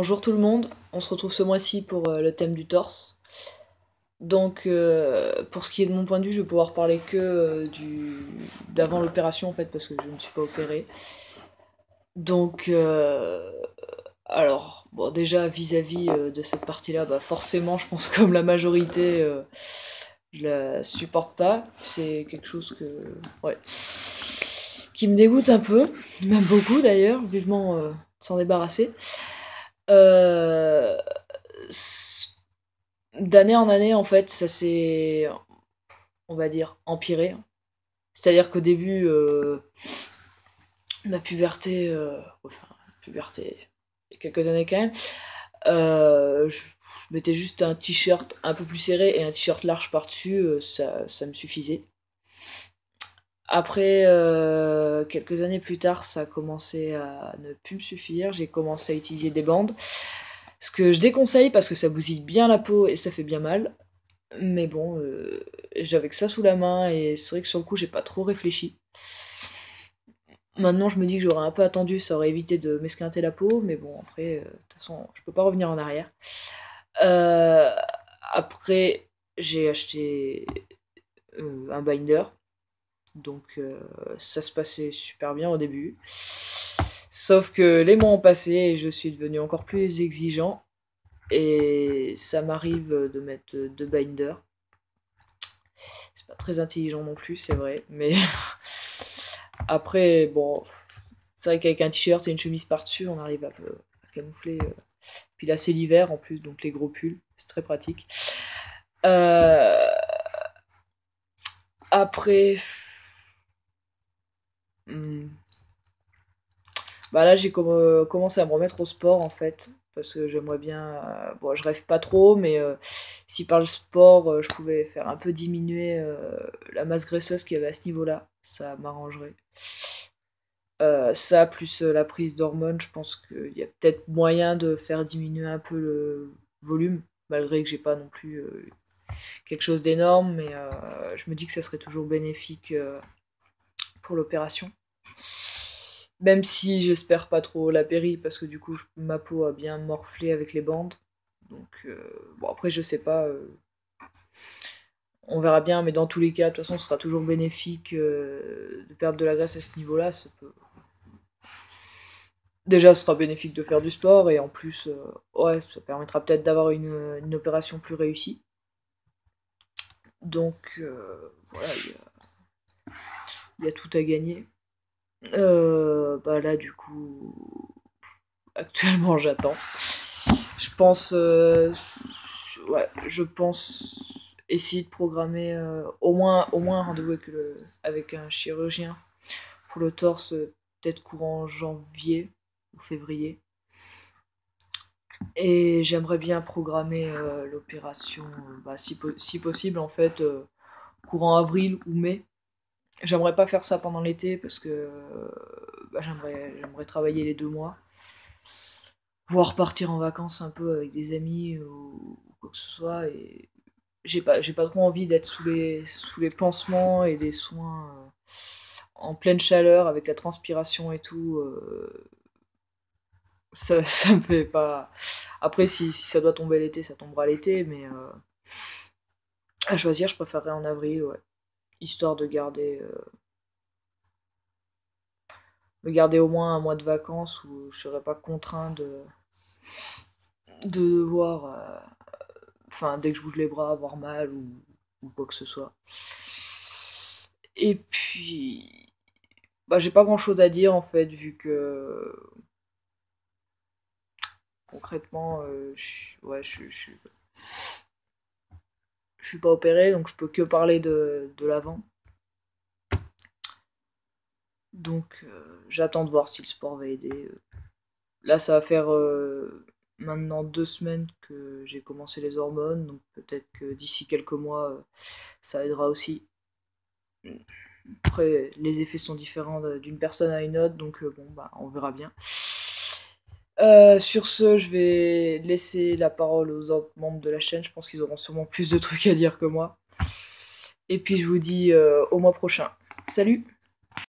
Bonjour tout le monde, on se retrouve ce mois-ci pour le thème du torse. Donc pour ce qui est de mon point de vue, je vais pouvoir parler que d'avant l'opération en fait parce que je ne suis pas opérée. Donc alors bon déjà vis-à-vis de cette partie-là, bah forcément je pense comme la majorité je la supporte pas. C'est quelque chose ouais qui me dégoûte un peu, même beaucoup d'ailleurs, vivement s'en débarrasser. Euh, D'année en année, en fait, ça s'est, on va dire, empiré. C'est-à-dire qu'au début, ma puberté, enfin, puberté, il y a quelques années quand même, je mettais juste un t-shirt un peu plus serré et un t-shirt large par-dessus, ça me suffisait. Après, quelques années plus tard, ça a commencé à ne plus me suffire. J'ai commencé à utiliser des bandes. Ce que je déconseille parce que ça bousille bien la peau et ça fait bien mal. Mais bon, j'avais que ça sous la main et c'est vrai que sur le coup, j'ai pas trop réfléchi. Maintenant, je me dis que j'aurais un peu attendu, ça aurait évité de m'esquinter la peau, mais bon, après, de toute façon, je peux pas revenir en arrière. Euh, Après, j'ai acheté un binder, donc ça se passait super bien au début. Sauf que les mois ont passé et je suis devenu encore plus exigeant. Et ça m'arrive de mettre deux binders. C'est pas très intelligent non plus, c'est vrai. Mais après, bon, c'est vrai qu'avec un t-shirt et une chemise par-dessus, on arrive à camoufler. Puis là, c'est l'hiver en plus, donc les gros pulls, c'est très pratique. Euh, Après, hmm, bah là, j'ai commencé à me remettre au sport en fait. Parce que j'aimerais bien. Bon, je rêve pas trop, mais si par le sport, je pouvais faire un peu diminuer la masse graisseuse qu'il y avait à ce niveau-là, ça m'arrangerait. Ça, plus la prise d'hormones, je pense qu'il y a peut-être moyen de faire diminuer un peu le volume, malgré que j'ai pas non plus quelque chose d'énorme, mais je me dis que ça serait toujours bénéfique pour l'opération. Même si j'espère pas trop la péri, parce que du coup ma peau a bien morflé avec les bandes. Donc bon après je sais pas, on verra bien, mais dans tous les cas, de toute façon ce sera toujours bénéfique de perdre de la graisse à ce niveau-là. Déjà ce sera bénéfique de faire du sport et en plus ouais ça permettra peut-être d'avoir une opération plus réussie. Donc voilà, il y a tout à gagner. Bah là du coup actuellement j'attends. Je pense, ouais, je pense essayer de programmer au moins un rendez-vous avec un chirurgien pour le torse, peut-être courant janvier ou février. Et j'aimerais bien programmer l'opération, bah, si possible en fait, courant avril ou mai. J'aimerais pas faire ça pendant l'été parce que bah, j'aimerais travailler les 2 mois. Voire partir en vacances un peu avec des amis ou quoi que ce soit. Et j'ai pas trop envie d'être sous les pansements et des soins en pleine chaleur avec la transpiration et tout. Ça me fait pas. Après, si ça doit tomber l'été, ça tombera l'été, mais à choisir, je préférerais en avril, ouais. Histoire de garder au moins un mois de vacances où je serais pas contraint de devoir enfin, dès que je bouge les bras, avoir mal ou quoi que ce soit. Et puis, bah, j'ai pas grand chose à dire en fait, vu que concrètement, ouais, je suis pas opéré, donc je peux que parler de l'avant. Donc, j'attends de voir si le sport va aider. Là, ça va faire maintenant 2 semaines que j'ai commencé les hormones, donc peut-être que d'ici quelques mois, ça aidera aussi. Après, les effets sont différents d'une personne à une autre, donc bon, bah, on verra bien. Sur ce, je vais laisser la parole aux autres membres de la chaîne. Je pense qu'ils auront sûrement plus de trucs à dire que moi. Et puis je vous dis au mois prochain. Salut!